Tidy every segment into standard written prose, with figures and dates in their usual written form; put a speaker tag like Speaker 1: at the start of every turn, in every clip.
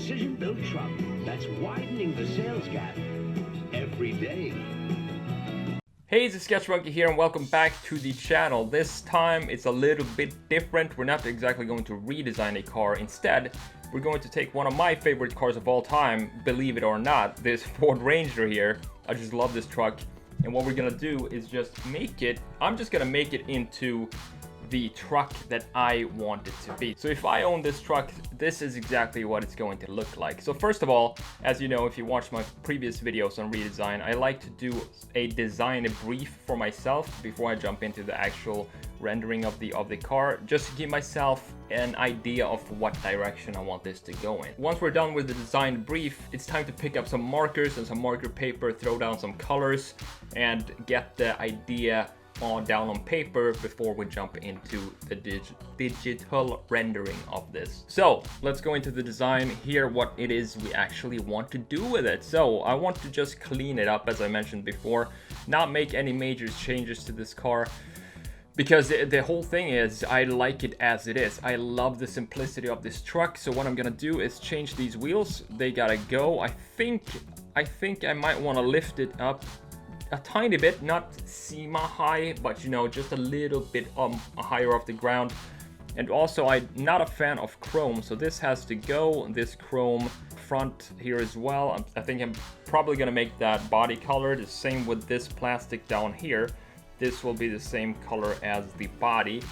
Speaker 1: precision-built truck that's widening the sales gap every day.
Speaker 2: Hey, it's Sketch Monkey here and welcome back to the channel. This time it's a little bit different. We're not exactly going to redesign a car. Instead, we're going to take one of my favorite cars of all time, believe it or not, this Ford Ranger here. I just love this truck. And what we're gonna do is just I'm just gonna make it into the truck that I want it to be. So if I own this truck, this is exactly what it's going to look like. So first of all, as you know, if you watch my previous videos on redesign, I like to do a design brief for myself before I jump into the actual rendering of the car, just to give myself an idea of what direction I want this to go in. Once we're done with the design brief, it's time to pick up some markers and some marker paper, throw down some colors, and get the idea down on paper before we jump into the digital rendering of this. So let's go into the design here, what it is we actually want to do with it. So I want to just clean it up, as I mentioned before, not make any major changes to this car, because the whole thing is I like it as it is. I love the simplicity of this truck. So what I'm gonna do is change these wheels. They gotta go. I think I might want to lift it up a tiny bit, not SEMA high, but you know, just a little bit higher off the ground. And also, I'm not a fan of chrome, so this has to go. This chrome front here as well. I think I'm probably gonna make that body color the same with this plastic down here. This will be the same color as the body.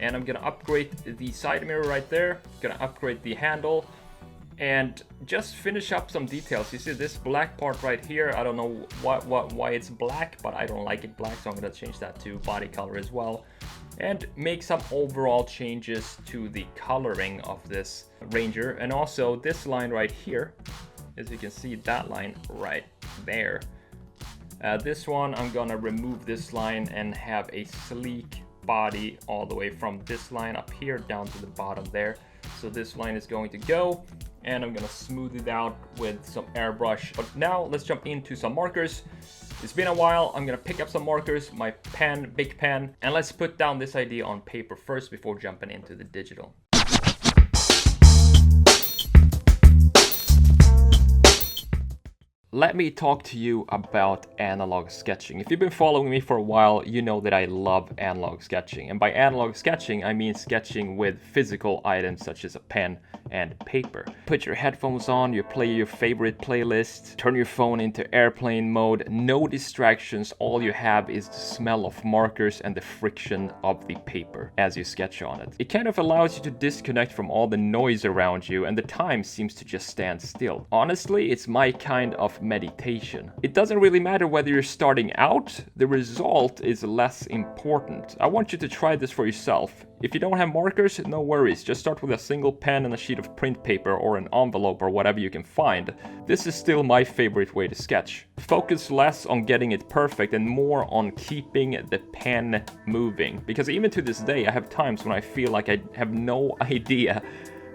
Speaker 2: And I'm gonna upgrade the side mirror right there. Gonna upgrade the handle and just finish up some details. You see this black part right here. I don't know why it's black, but I don't like it black, so I'm gonna change that to body color as well. And make some overall changes to the coloring of this Ranger. And also this line right here, as you can see, that line right there. This one, I'm gonna remove this line and have a sleek body all the way from this line up here down to the bottom there. So this line is going to go, and I'm gonna smooth it out with some airbrush. But now let's jump into some markers. It's been a while. I'm gonna pick up some markers, my pen, big pen, and let's put down this idea on paper first before jumping into the digital. Let me talk to you about analog sketching. If you've been following me for a while, you know that I love analog sketching. And by analog sketching, I mean sketching with physical items such as a pen and paper. Put your headphones on, you play your favorite playlist, turn your phone into airplane mode, no distractions, all you have is the smell of markers and the friction of the paper as you sketch on it. It kind of allows you to disconnect from all the noise around you, and the time seems to just stand still. Honestly, it's my kind of meditation. It doesn't really matter whether you're starting out, the result is less important. I want you to try this for yourself. If you don't have markers, no worries, just start with a single pen and a sheet of print paper or an envelope or whatever you can find. This is still my favorite way to sketch. Focus less on getting it perfect and more on keeping the pen moving. Because even to this day, I have times when I feel like I have no idea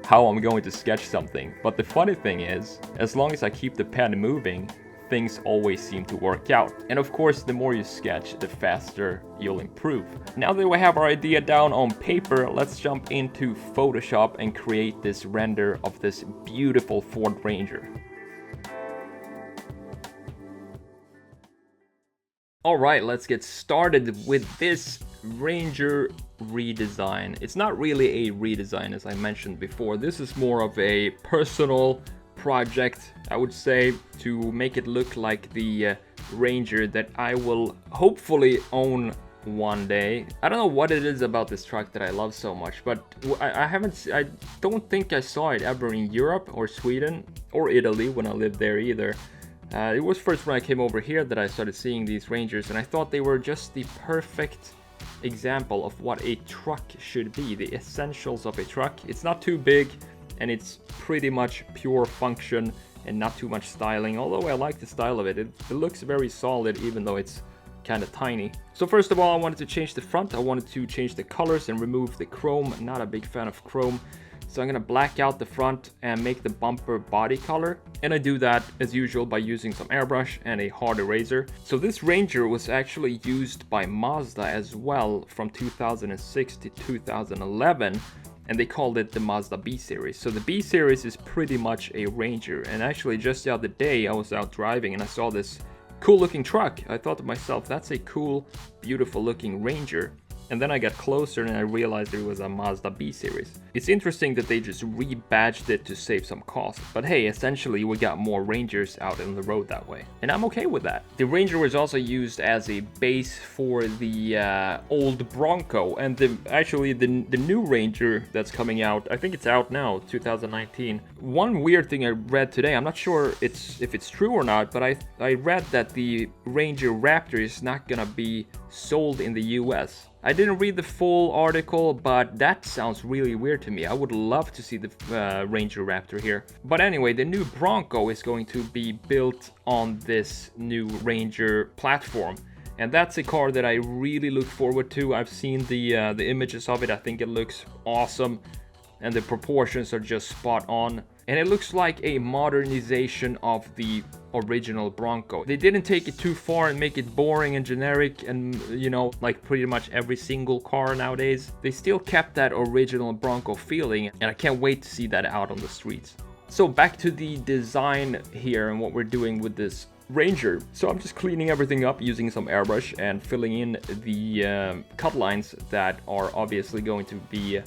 Speaker 2: how I'm going to sketch something. But the funny thing is, as long as I keep the pen moving, things always seem to work out. And of course, the more you sketch, the faster you'll improve. Now that we have our idea down on paper, let's jump into Photoshop and create this render of this beautiful Ford Ranger. All right, let's get started with this Ranger redesign. It's not really a redesign, as I mentioned before. This is more of a personal project, I would say, to make it look like the Ranger that I will hopefully own one day. I don't know what it is about this truck that I love so much, but I don't think I saw it ever in Europe or Sweden or Italy when I lived there either. It was first when I came over here that I started seeing these Rangers, and I thought they were just the perfect example of what a truck should be, the essentials of a truck. It's not too big, and it's pretty much pure function and not too much styling, although I like the style of it. It looks very solid even though it's kind of tiny. So first of all, I wanted to change the front. I wanted to change the colors and remove the chrome. I'm not a big fan of chrome. So I'm gonna black out the front and make the bumper body color. And I do that as usual by using some airbrush and a hard eraser. So this Ranger was actually used by Mazda as well from 2006 to 2011. and they called it the Mazda B series. So the B series is pretty much a Ranger, and actually just the other day I was out driving and I saw this cool looking truck. I thought to myself, that's a cool, beautiful looking Ranger. And then I got closer and I realized it was a Mazda B series. It's interesting that they just rebadged it to save some cost. But hey, essentially we got more Rangers out on the road that way. And I'm okay with that. The Ranger was also used as a base for the old Bronco. And actually the new Ranger that's coming out, I think it's out now, 2019. One weird thing I read today, I'm not sure if it's true or not, but I read that the Ranger Raptor is not gonna be sold in the US. I didn't read the full article, but that sounds really weird to me. I would love to see the Ranger Raptor here. But anyway, the new Bronco is going to be built on this new Ranger platform. And that's a car that I really look forward to. I've seen the images of it. I think it looks awesome. And the proportions are just spot on. And it looks like a modernization of the original Bronco. They didn't take it too far and make it boring and generic and, you know, like pretty much every single car nowadays. They still kept that original Bronco feeling, and I can't wait to see that out on the streets. So back to the design here and what we're doing with this Ranger. So I'm just cleaning everything up using some airbrush and filling in the cut lines that are obviously going to be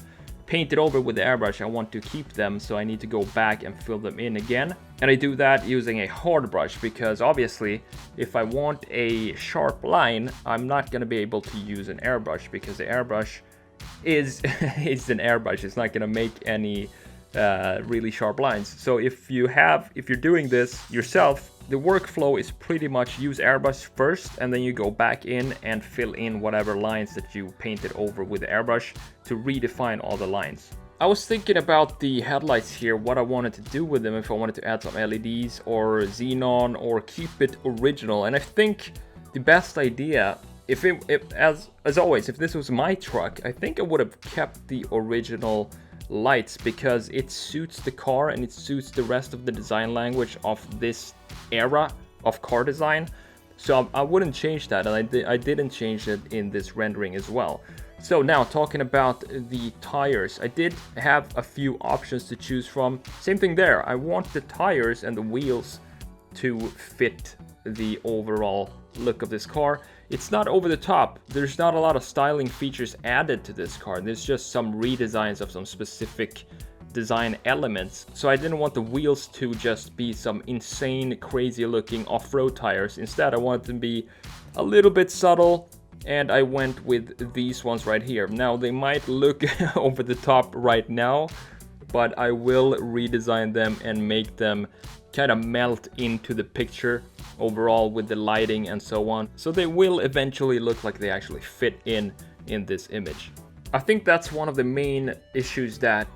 Speaker 2: painted over with the airbrush. I want to keep them, so I need to go back and fill them in again. And I do that using a hard brush because obviously if I want a sharp line, I'm not going to be able to use an airbrush because the airbrush is an airbrush. It's not going to make any really sharp lines. So if you're doing this yourself, the workflow is pretty much use airbrush first, and then you go back in and fill in whatever lines that you painted over with the airbrush to redefine all the lines. I was thinking about the headlights here, what I wanted to do with them, if I wanted to add some LEDs or xenon or keep it original. And I think the best idea, as always, if this was my truck, I think I would have kept the original lights because it suits the car and it suits the rest of the design language of this era of car design. So I wouldn't change that, and I didn't change it in this rendering as well. So now talking about the tires, I did have a few options to choose from. Same thing there, I want the tires and the wheels to fit the overall look of this car. It's not over the top. There's not a lot of styling features added to this car. There's just some redesigns of some specific design elements. So I didn't want the wheels to just be some insane, crazy looking off-road tires. Instead, I wanted them to be a little bit subtle, and I went with these ones right here. Now, they might look over the top right now, but I will redesign them and make them kind of melt into the picture overall with the lighting and so on. So they will eventually look like they actually fit in this image. I think that's one of the main issues that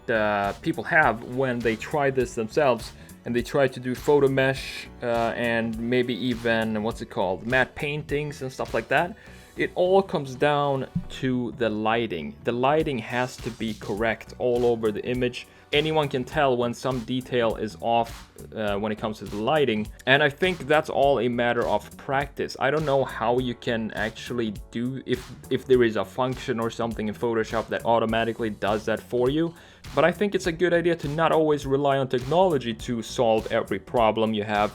Speaker 2: people have when they try this themselves and they try to do photo mesh and maybe even, what's it called, matte paintings and stuff like that. It all comes down to the lighting. The lighting has to be correct all over the image. Anyone can tell when some detail is off when it comes to the lighting, and I think that's all a matter of practice. I don't know how you can actually do, if there is a function or something in Photoshop that automatically does that for you, but I think it's a good idea to not always rely on technology to solve every problem you have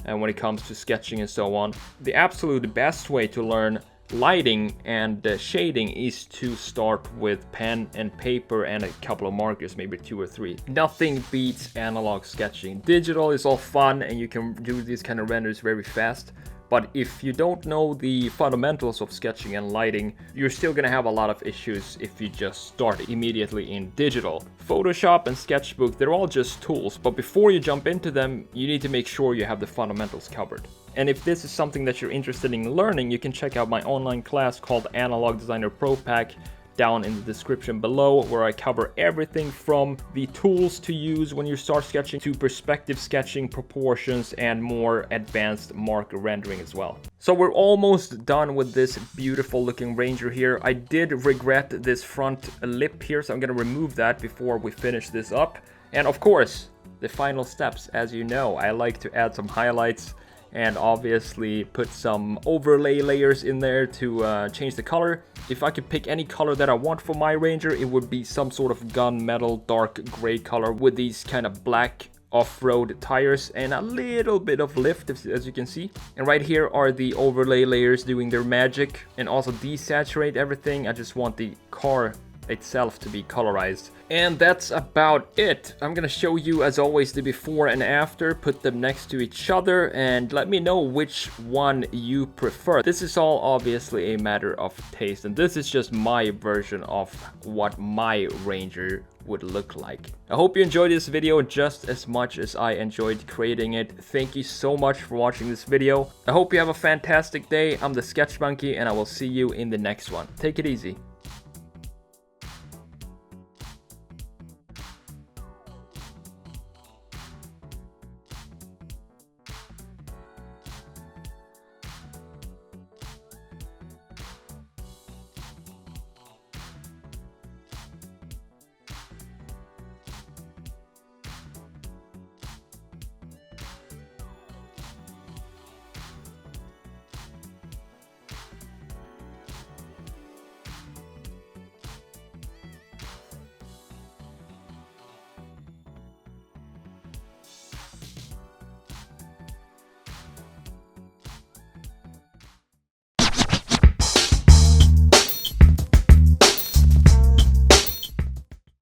Speaker 2: when it comes to sketching and so on. The absolute best way to learn lighting and shading is to start with pen and paper and a couple of markers, maybe 2 or 3. Nothing beats analog sketching. Digital is all fun and you can do these kind of renders very fast, but if you don't know the fundamentals of sketching and lighting, you're still gonna have a lot of issues if you just start immediately in digital. Photoshop and Sketchbook, they're all just tools, but before you jump into them, you need to make sure you have the fundamentals covered. And if this is something that you're interested in learning, you can check out my online class called Analog Designer Pro Pack down in the description below, where I cover everything from the tools to use when you start sketching to perspective sketching, proportions, and more advanced marker rendering as well. So we're almost done with this beautiful looking Ranger here. I did regret this front lip here, so I'm gonna remove that before we finish this up. And of course, the final steps, as you know, I like to add some highlights and obviously put some overlay layers in there to change the color. If I could pick any color that I want for my Ranger, it would be some sort of gunmetal dark gray color with these kind of black off-road tires and a little bit of lift, as you can see. And right here are the overlay layers doing their magic, and also desaturate everything. I just want the car itself to be colorized. And that's about it. I'm gonna show you, as always, the before and after, put them next to each other, and let me know which one you prefer. This is all obviously a matter of taste, and this is just my version of what my Ranger would look like. I hope you enjoyed this video just as much as I enjoyed creating it. Thank you so much for watching this video. I hope you have a fantastic day. I'm the Sketch Monkey, and I will see you in the next one. Take it easy.